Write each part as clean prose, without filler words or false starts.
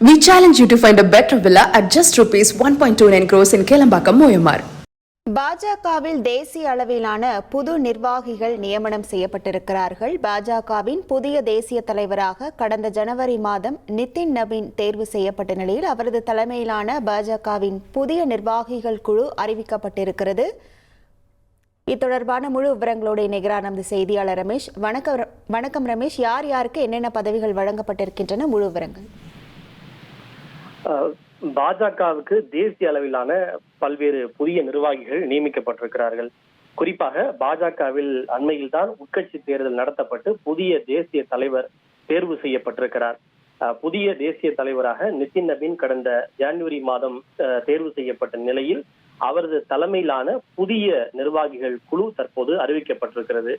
We challenge you to find a better villa at just ₹1.29 crores in Kelambakam, Moyamar. பாஜகவில் தேசிய அளவிலான புது நிர்வாகிகள் நியமனம் செய்யப்பட்டிருக்கிறார்கள். பாஜகவின் புதிய தேசிய தலைவராக கடந்த ஜனவரி மாதம் நிதின் நவீன் தேர்வு செய்யப்பட்ட நிலையில் அவரது தலைமையிலான பாஜகவின் புதிய நிர்வாகிகள் குழு அறிவிக்கப்பட்டிருக்கிறது. இத்தொடர்பான முழு விவரங்களோடு இணைகிறார் நமது செய்தியாளர் ரமேஷ். வணக்கம் ரமேஷ், யார் யாருக்கு என்னென்ன பதவிகள் வழங்கப்பட்டிருக்கின்றன, முழு விவரங்கள்? பாஜகவுக்கு தேசிய அளவிலான பல்வேறு புதிய நிர்வாகிகள் நியமிக்கப்பட்டிருக்கிறார்கள். குறிப்பாக பாஜகவில் அண்மையில் தான் உட்கட்சி தேர்தல் நடத்தப்பட்டு புதிய தேசிய தலைவர் தேர்வு செய்யப்பட்டிருக்கிறார். புதிய தேசிய தலைவராக நிதின் நவீன் கடந்த ஜனவரி மாதம் தேர்வு செய்யப்பட்ட நிலையில் அவரது தலைமையிலான புதிய நிர்வாகிகள் குழு தற்போது அறிவிக்கப்பட்டிருக்கிறது.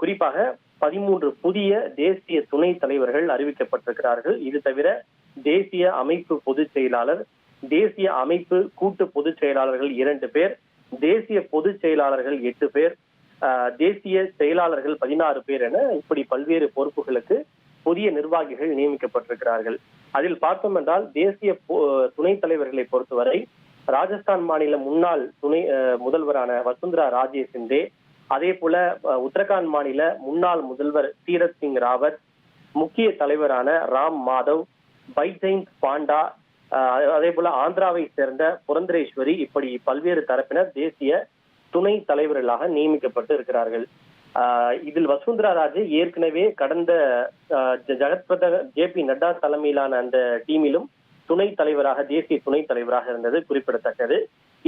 குறிப்பாக 13 புதிய தேசிய துணை தலைவர்கள் அறிவிக்கப்பட்டிருக்கிறார்கள். இது தவிர தேசிய அமைப்பு பொதுச் செயலாளர், தேசிய அமைப்பு கூட்டு பொதுச் செயலாளர்கள் 2 பேர், தேசிய பொதுச் செயலாளர்கள் 8 பேர், தேசிய செயலாளர்கள் 16 பேர் என இப்படி பல்வேறு பொறுப்புகளுக்கு புதிய நிர்வாகிகள் நியமிக்கப்பட்டிருக்கிறார்கள். அதில் பார்த்தோம் என்றால் தேசிய துணைத் தலைவர்களை பொறுத்தவரை ராஜஸ்தான் மாநில முன்னாள் முதல்வரான வசுந்தரா ராஜே சிந்தே, அதே போல உத்தரகாண்ட் மாநில முன்னாள் முதல்வர் தீரத் சிங் ராவத், முக்கிய தலைவரான ராம் மாதவ், பைஜெயந்த் பாண்டா, அதே போல ஆந்திராவை சேர்ந்த புரந்தரேஸ்வரி, இப்படி பல்வேறு தரப்பினர் தேசிய துணை தலைவர்களாக நியமிக்கப்பட்டு இருக்கிறார்கள். இதில் வசுந்தரா ராஜே ஏற்கனவே கடந்த ஜெகத்பிரத JP நட்டா தலைமையிலான அந்த டீமிலும் துணை தலைவராக, தேசிய துணை தலைவராக இருந்தது குறிப்பிடத்தக்கது.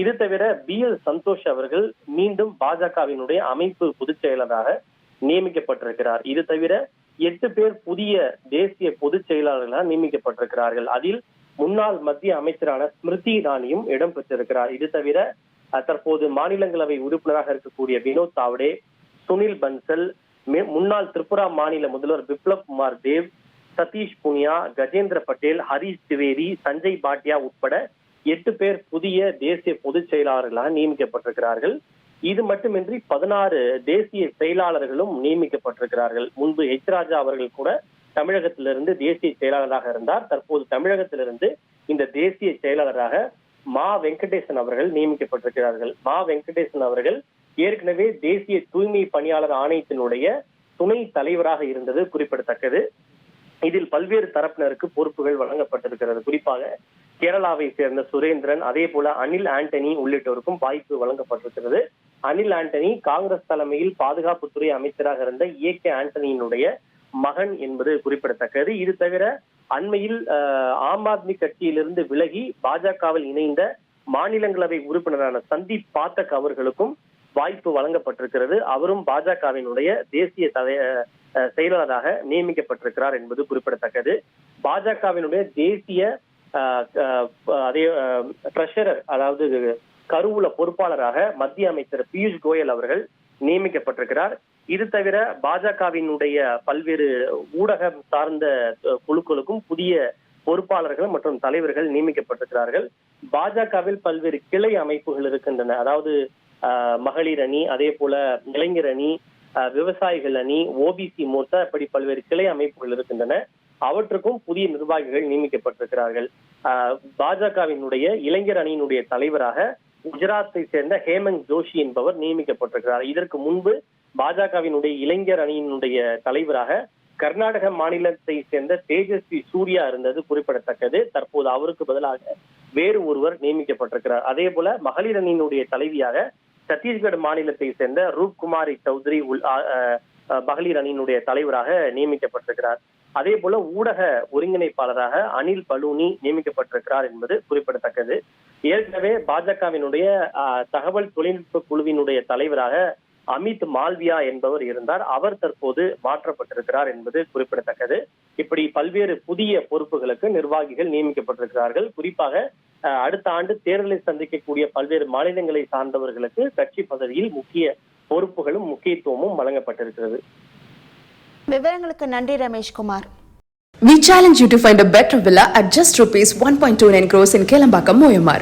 இது தவிர BL சந்தோஷ் அவர்கள் மீண்டும் பாஜகவினுடைய அமைப்பு பொதுச் செயலராக நியமிக்கப்பட்டிருக்கிறார். இது தவிர 8 பேர் புதிய தேசிய பொதுச் செயலாளர்களாக நியமிக்கப்பட்டிருக்கிறார்கள். அதில் முன்னாள் மத்திய அமைச்சரான ஸ்மிருதி இரானியும் இடம்பெற்றிருக்கிறார். இது தவிர தற்போது மாநிலங்களவை உறுப்பினராக இருக்கக்கூடிய வினோத் தாவ்டே, சுனில் பன்சல், முன்னாள் திரிபுரா மாநில முதல்வர் பிப்ளப் குமார் தேவ், சதீஷ் புனியா, கஜேந்திர பட்டேல், ஹரீஷ் திவேதி, சஞ்சய் பாட்டியா உட்பட 8 பேர் புதிய தேசிய பொதுச் செயலாளர்களாக நியமிக்கப்பட்டிருக்கிறார்கள். இது மட்டுமின்றி 16 தேசிய செயலாளர்களும் நியமிக்கப்பட்டிருக்கிறார்கள். முன்பு ராஜா அவர்கள் கூட தமிழகத்திலிருந்து தேசிய செயலாளராக இருந்தார். தற்போது தமிழகத்திலிருந்து இந்த தேசிய செயலாளராக மா வெங்கடேசன் அவர்கள் நியமிக்கப்பட்டிருக்கிறார்கள். மா வெங்கடேசன் அவர்கள் ஏற்கனவே தேசிய தூய்மை பணியாளர் ஆணையத்தினுடைய துணை தலைவராக இருந்தது குறிப்பிடத்தக்கது. இதில் பல்வேறு தரப்பினருக்கு பொறுப்புகள் வழங்கப்பட்டிருக்கிறது. குறிப்பாக கேரளாவை சேர்ந்த சுரேந்திரன், அதே போல அனில் ஆண்டனி உள்ளிட்டோருக்கும் வாய்ப்பு வழங்கப்பட்டிருக்கிறது. அனில் ஆண்டனி காங்கிரஸ் தலைமையில் பாதுகாப்புத்துறை அமைச்சராக இருந்த AK ஆண்டனியினுடைய மகன் என்பது குறிப்பிடத்தக்கது. இது தவிர அண்மையில் ஆம் ஆத்மி கட்சியிலிருந்து விலகி பாஜகவில் இணைந்த மாநிலங்களவை உறுப்பினரான சந்தீப் பாத்தக் அவர்களுக்கும் வாய்ப்பு வழங்கப்பட்டிருக்கிறது. அவரும் பாஜகவினுடைய தேசிய செயலாளராக நியமிக்கப்பட்டிருக்கிறார் என்பது குறிப்பிடத்தக்கது. பாஜகவினுடைய தேசிய ட்ரெஷரர், அதாவது கருவூல பொறுப்பாளராக மத்திய அமைச்சர் பியூஷ் கோயல் அவர்கள் நியமிக்கப்பட்டிருக்கிறார். இது தவிர பாஜகவினுடைய பல்வேறு ஊடகம் சார்ந்த குழுக்களுக்கும் புதிய பொறுப்பாளர்கள் மற்றும் தலைவர்கள் நியமிக்கப்பட்டிருக்கிறார்கள். பாஜகவில் பல்வேறு கிளை அமைப்புகள் இருக்கின்றன. அதாவது மகளிர் அணி, அதே போல இளைஞர் அணி, விவசாயிகள் அணி, OBC மோர்ச்சா, இப்படி பல்வேறு கிளை அமைப்புகள் இருக்கின்றன. அவற்றுக்கும் புதிய நிர்வாகிகள் நியமிக்கப்பட்டிருக்கிறார்கள். பாஜகவினுடைய இளைஞர் அணியினுடைய தலைவராக குஜராத்தை சேர்ந்த ஹேமந்த் ஜோஷி என்பவர் நியமிக்கப்பட்டிருக்கிறார். இதற்கு முன்பு பாஜகவினுடைய இளைஞர் அணியினுடைய தலைவராக கர்நாடக மாநிலத்தை சேர்ந்த தேஜஸ்வி சூர்யா இருந்தது குறிப்பிடத்தக்கது. தற்போது அவருக்கு பதிலாக வேறு ஒருவர் நியமிக்கப்பட்டிருக்கிறார். அதே போல மகளிர் அணியினுடைய தலைவியாக சத்தீஸ்கர் மாநிலத்தை சேர்ந்த ரூப்குமாரி சௌத்ரி மகளிர் அணியினுடைய தலைவராக நியமிக்கப்பட்டிருக்கிறார். அதே போல ஊடக ஒருங்கிணைப்பாளராக அனில் பலூனி நியமிக்கப்பட்டிருக்கிறார் என்பது குறிப்பிடத்தக்கது. ஏற்கனவே பாஜகவினுடைய தகவல் தொழில்நுட்ப குழுவினுடைய தலைவராக அமித் மால்வியா என்பவர் இருந்தார். அவர் தற்போது மாற்றப்பட்டிருக்கிறார் என்பது குறிப்பிடத்தக்கது. இப்படி பல்வேறு புதிய பொறுப்புகளுக்கு நிர்வாகிகள் நியமிக்கப்பட்டிருக்கிறார்கள். குறிப்பாக அடுத்த ஆண்டு தேர்தலை சந்திக்கக்கூடிய பல்வேறு மாநிலங்களை சார்ந்தவர்களுக்கு கட்சி பதவியில் முக்கிய பொறுப்புகளும் முக்கியத்துவமும் வழங்கப்பட்டிருக்கிறது. விவரங்களுக்கு நன்றி Rameshkumar. We challenge you to find a better villa at just ₹1.29 crores in Kelambakam, Moyamar.